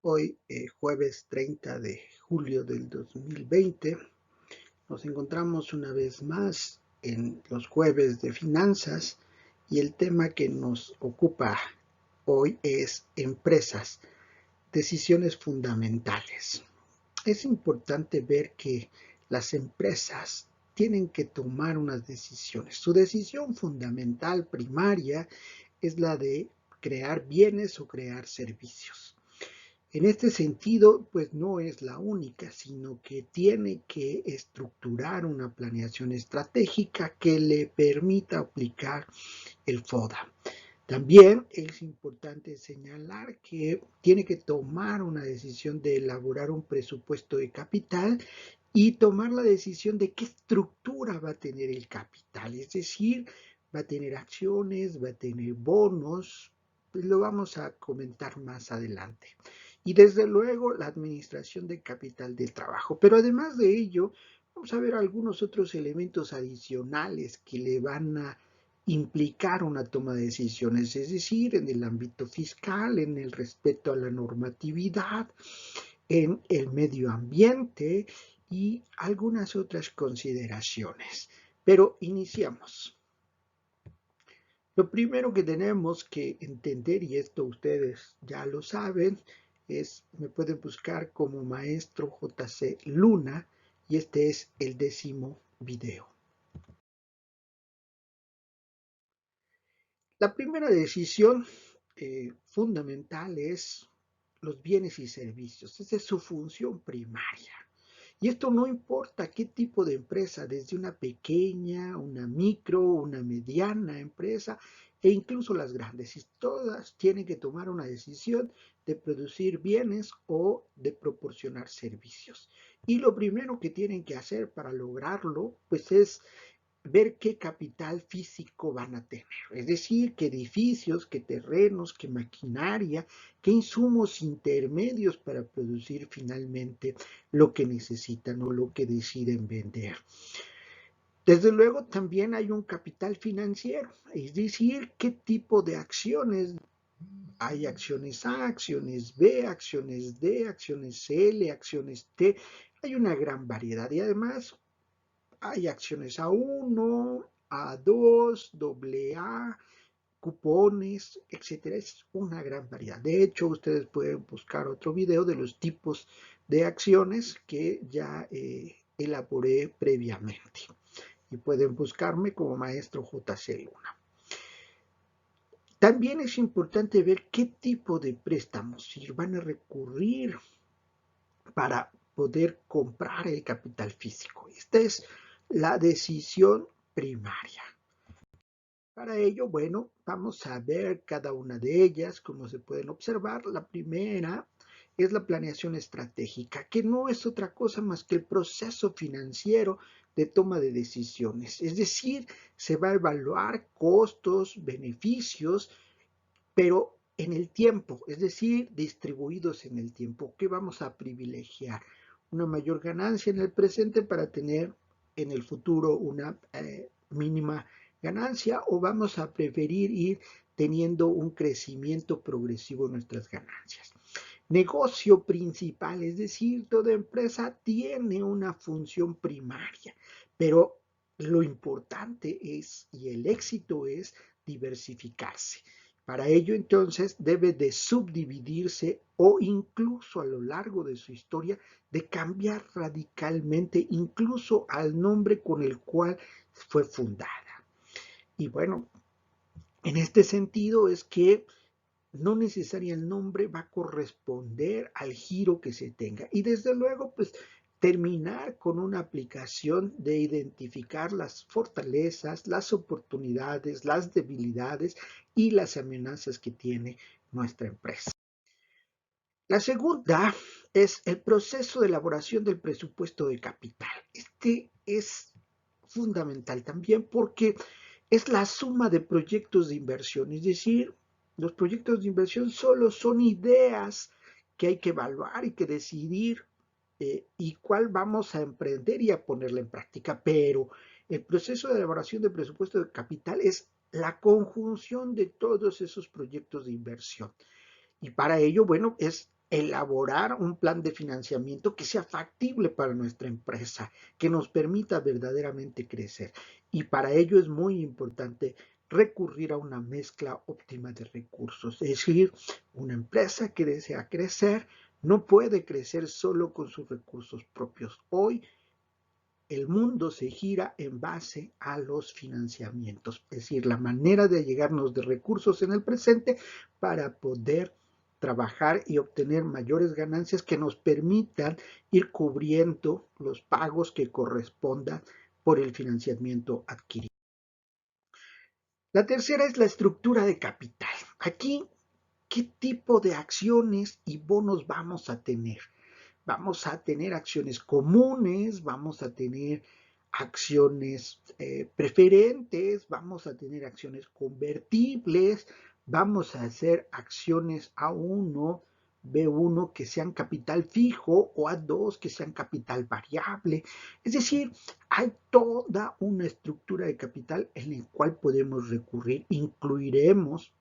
Hoy, jueves 30 de julio del 2020, nos encontramos una vez más en los jueves de finanzas y el tema que nos ocupa hoy es empresas, decisiones fundamentales. Es importante ver que las empresas tienen que tomar unas decisiones. Su decisión fundamental primaria es la de crear bienes o crear servicios. En este sentido, pues no es la única, sino que tiene que estructurar una planeación estratégica que le permita aplicar el FODA. También es importante señalar que tiene que tomar una decisión de elaborar un presupuesto de capital y tomar la decisión de qué estructura va a tener el capital, es decir, va a tener acciones, va a tener bonos, pues lo vamos a comentar más adelante. Y desde luego la administración del capital del trabajo. Pero además de ello, vamos a ver algunos otros elementos adicionales que le van a implicar una toma de decisiones, es decir, en el ámbito fiscal, en el respeto a la normatividad, en el medio ambiente y algunas otras consideraciones. Pero iniciamos. Lo primero que tenemos que entender, y esto ustedes ya lo saben, me pueden buscar como Maestro JC Luna, y este es el 10º video. La primera decisión fundamental es los bienes y servicios. Esa es su función primaria. Y esto no importa qué tipo de empresa, desde una pequeña, una micro, una mediana empresa e incluso las grandes. Y todas tienen que tomar una decisión de producir bienes o de proporcionar servicios. Y lo primero que tienen que hacer para lograrlo, pues es ver qué capital físico van a tener, es decir, qué edificios, qué terrenos, qué maquinaria, qué insumos intermedios para producir finalmente lo que necesitan o lo que deciden vender. Desde luego también hay un capital financiero, es decir, qué tipo de acciones. Hay acciones A, acciones B, acciones D, acciones L, acciones T. Hay una gran variedad y además hay acciones A1, A2, AA, cupones, etcétera. Es una gran variedad. De hecho, ustedes pueden buscar otro video de los tipos de acciones que ya elaboré previamente. Y pueden buscarme como Maestro JC Luna. También es importante ver qué tipo de préstamos si van a recurrir para poder comprar el capital físico. Esta es la decisión primaria. Para ello, bueno, vamos a ver cada una de ellas, como se pueden observar. La primera es la planeación estratégica, que no es otra cosa más que el proceso financiero de toma de decisiones. Es decir, se va a evaluar costos, beneficios, pero en el tiempo, es decir, distribuidos en el tiempo. ¿Qué vamos a privilegiar? Una mayor ganancia en el presente para tener en el futuro una mínima ganancia, o vamos a preferir ir teniendo un crecimiento progresivo en nuestras ganancias. Negocio principal, es decir, toda empresa tiene una función primaria, pero lo importante es, y el éxito es, diversificarse. Para ello, entonces, debe de subdividirse o incluso a lo largo de su historia de cambiar radicalmente, incluso al nombre con el cual fue fundada. Y bueno, en este sentido es que no necesariamente el nombre va a corresponder al giro que se tenga. Y desde luego, pues terminar con una aplicación de identificar las fortalezas, las oportunidades, las debilidades y las amenazas que tiene nuestra empresa. La segunda es el proceso de elaboración del presupuesto de capital. Este es fundamental también porque es la suma de proyectos de inversión, es decir, los proyectos de inversión solo son ideas que hay que evaluar y que decidir y cuál vamos a emprender y a ponerla en práctica, pero el proceso de elaboración del presupuesto de capital es la conjunción de todos esos proyectos de inversión. Y para ello, bueno, es elaborar un plan de financiamiento que sea factible para nuestra empresa, que nos permita verdaderamente crecer. Y para ello es muy importante recurrir a una mezcla óptima de recursos. Es decir, una empresa que desea crecer no puede crecer solo con sus recursos propios. Hoy el mundo se gira en base a los financiamientos, es decir, la manera de llegarnos de recursos en el presente para poder trabajar y obtener mayores ganancias que nos permitan ir cubriendo los pagos que correspondan por el financiamiento adquirido. La tercera es la estructura de capital. Aquí, ¿qué tipo de acciones y bonos vamos a tener? Vamos a tener acciones comunes, vamos a tener acciones preferentes, vamos a tener acciones convertibles, vamos a hacer acciones A1, B1 que sean capital fijo o A2 que sean capital variable. Es decir, hay toda una estructura de capital en la cual podemos recurrir. Incluiremos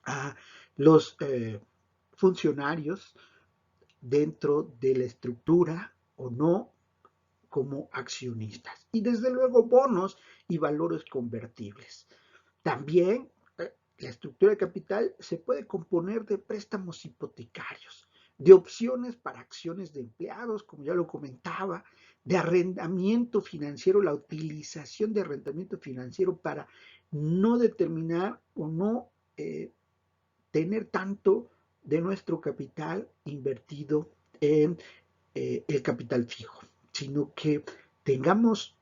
a los funcionarios dentro de la estructura o no como accionistas. Y desde luego bonos y valores convertibles. También la estructura de capital se puede componer de préstamos hipotecarios, de opciones para acciones de empleados, como ya lo comentaba, de arrendamiento financiero, la utilización de arrendamiento financiero para no determinar o no tener tanto de nuestro capital invertido en el capital fijo, sino que tengamos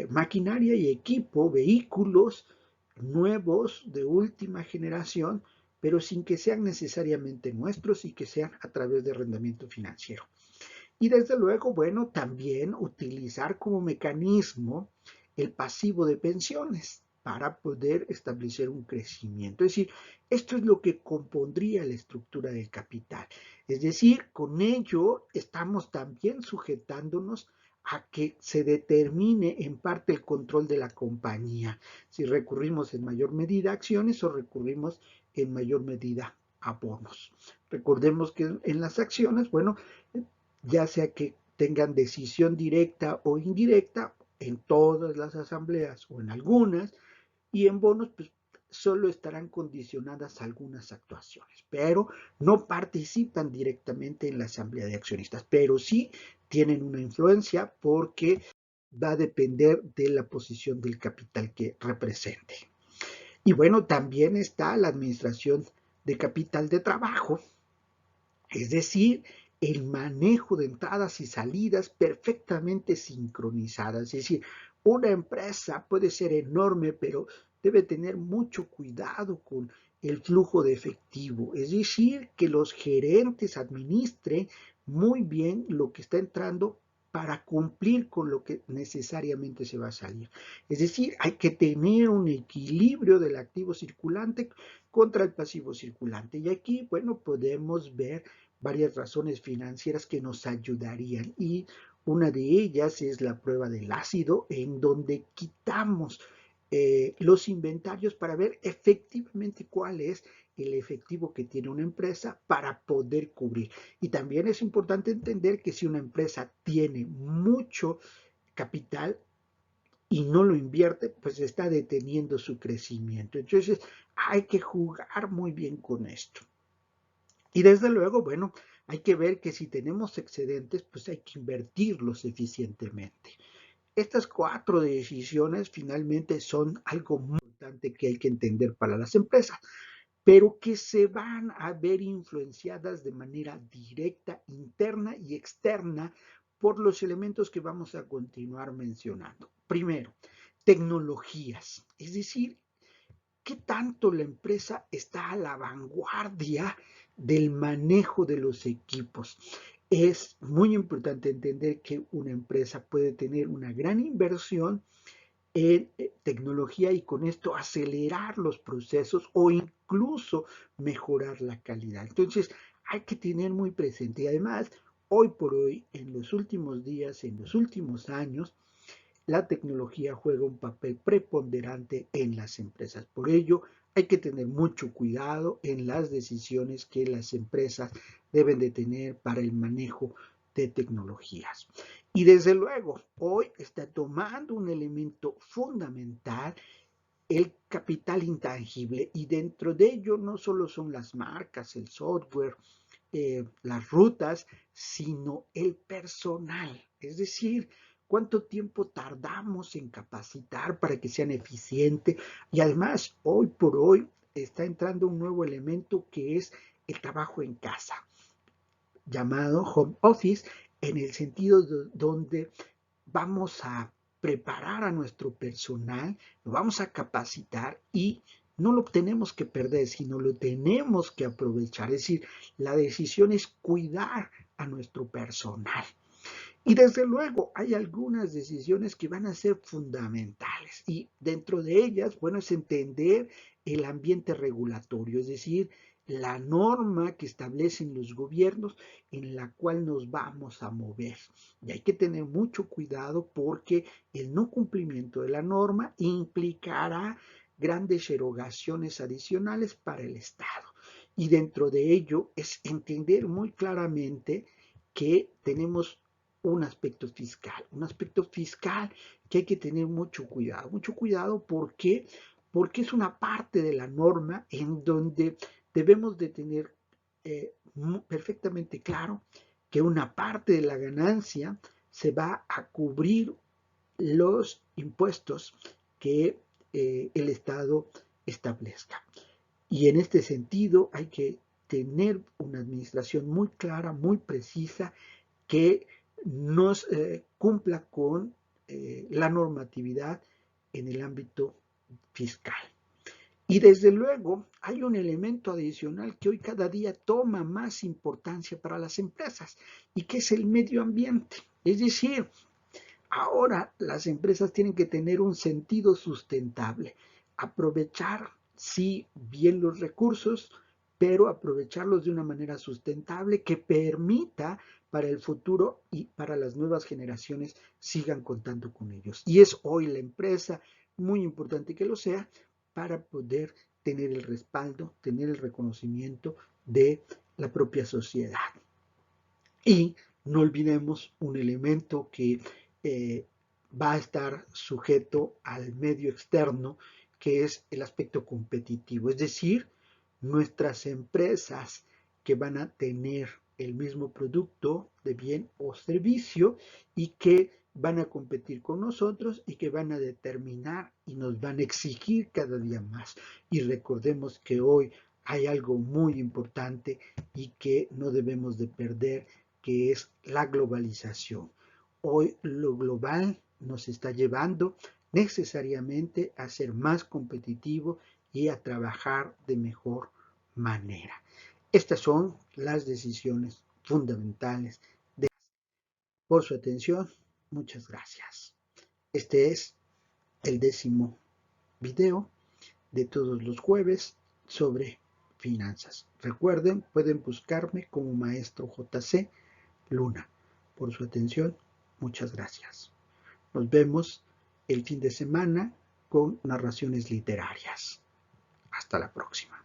maquinaria y equipo, vehículos nuevos de última generación, pero sin que sean necesariamente nuestros y que sean a través de arrendamiento financiero. Y desde luego, bueno, también utilizar como mecanismo el pasivo de pensiones para poder establecer un crecimiento. Es decir, esto es lo que compondría la estructura del capital. Es decir, con ello estamos también sujetándonos a que se determine en parte el control de la compañía, si recurrimos en mayor medida a acciones o recurrimos en mayor medida a bonos. Recordemos que en las acciones, bueno, ya sea que tengan decisión directa o indirecta en todas las asambleas o en algunas, y en bonos pues solo estarán condicionadas algunas actuaciones, pero no participan directamente en la asamblea de accionistas, pero sí tienen una influencia porque va a depender de la posición del capital que represente. Y bueno, también está la administración de capital de trabajo, es decir, el manejo de entradas y salidas perfectamente sincronizadas. Es decir, una empresa puede ser enorme, pero debe tener mucho cuidado con el flujo de efectivo. Es decir, que los gerentes administren muy bien lo que está entrando para cumplir con lo que necesariamente se va a salir. Es decir, hay que tener un equilibrio del activo circulante contra el pasivo circulante. Y aquí, bueno, podemos ver varias razones financieras que nos ayudarían y una de ellas es la prueba del ácido en donde quitamos los inventarios para ver efectivamente cuál es el efectivo que tiene una empresa para poder cubrir. Y también es importante entender que si una empresa tiene mucho capital y no lo invierte, pues está deteniendo su crecimiento. Entonces hay que jugar muy bien con esto. Y desde luego, bueno, hay que ver que si tenemos excedentes, pues hay que invertirlos eficientemente. Estas cuatro decisiones finalmente son algo muy importante que hay que entender para las empresas, pero que se van a ver influenciadas de manera directa, interna y externa por los elementos que vamos a continuar mencionando. Primero, tecnologías, es decir, ¿qué tanto la empresa está a la vanguardia del manejo de los equipos? Es muy importante entender que una empresa puede tener una gran inversión en tecnología y con esto acelerar los procesos o incluso mejorar la calidad. Entonces, hay que tener muy presente y además, hoy por hoy, en los últimos días, en los últimos años, la tecnología juega un papel preponderante en las empresas. Por ello, hay que tener mucho cuidado en las decisiones que las empresas deben de tener para el manejo de tecnologías. Y desde luego, hoy está tomando un elemento fundamental el capital intangible, y dentro de ello no solo son las marcas, el software, las rutas, sino el personal. Es decir, cuánto tiempo tardamos en capacitar para que sean eficientes. Y además, hoy por hoy está entrando un nuevo elemento que es el trabajo en casa, llamado home office, en el sentido donde vamos a preparar a nuestro personal, lo vamos a capacitar y no lo tenemos que perder, sino lo tenemos que aprovechar. Es decir, la decisión es cuidar a nuestro personal. Y desde luego hay algunas decisiones que van a ser fundamentales y dentro de ellas, bueno, es entender el ambiente regulatorio, es decir, la norma que establecen los gobiernos en la cual nos vamos a mover. Y hay que tener mucho cuidado porque el no cumplimiento de la norma implicará grandes erogaciones adicionales para el Estado. Y dentro de ello es entender muy claramente que tenemos un aspecto fiscal que hay que tener mucho cuidado porque es una parte de la norma en donde debemos de tener perfectamente claro que una parte de la ganancia se va a cubrir los impuestos que el Estado establezca. Y en este sentido hay que tener una administración muy clara, muy precisa, que nos cumpla con la normatividad en el ámbito fiscal. Y desde luego hay un elemento adicional que hoy cada día toma más importancia para las empresas y que es el medio ambiente. Es decir, ahora las empresas tienen que tener un sentido sustentable, aprovechar, sí, bien los recursos, pero aprovecharlos de una manera sustentable que permita para el futuro y para las nuevas generaciones sigan contando con ellos. Y es hoy la empresa, muy importante que lo sea, para poder tener el respaldo, tener el reconocimiento de la propia sociedad. Y no olvidemos un elemento que va a estar sujeto al medio externo, que es el aspecto competitivo, es decir, nuestras empresas que van a tener el mismo producto de bien o servicio y que van a competir con nosotros y que van a determinar y nos van a exigir cada día más. Y recordemos que hoy hay algo muy importante y que no debemos de perder, que es la globalización. Hoy lo global nos está llevando necesariamente a ser más competitivo y a trabajar de mejor manera. Estas son las decisiones fundamentales. Por su atención, muchas gracias. Este es el 10º video de todos los jueves sobre finanzas. Recuerden, pueden buscarme como Maestro JC Luna. Por su atención, muchas gracias. Nos vemos el fin de semana con narraciones literarias. Hasta la próxima.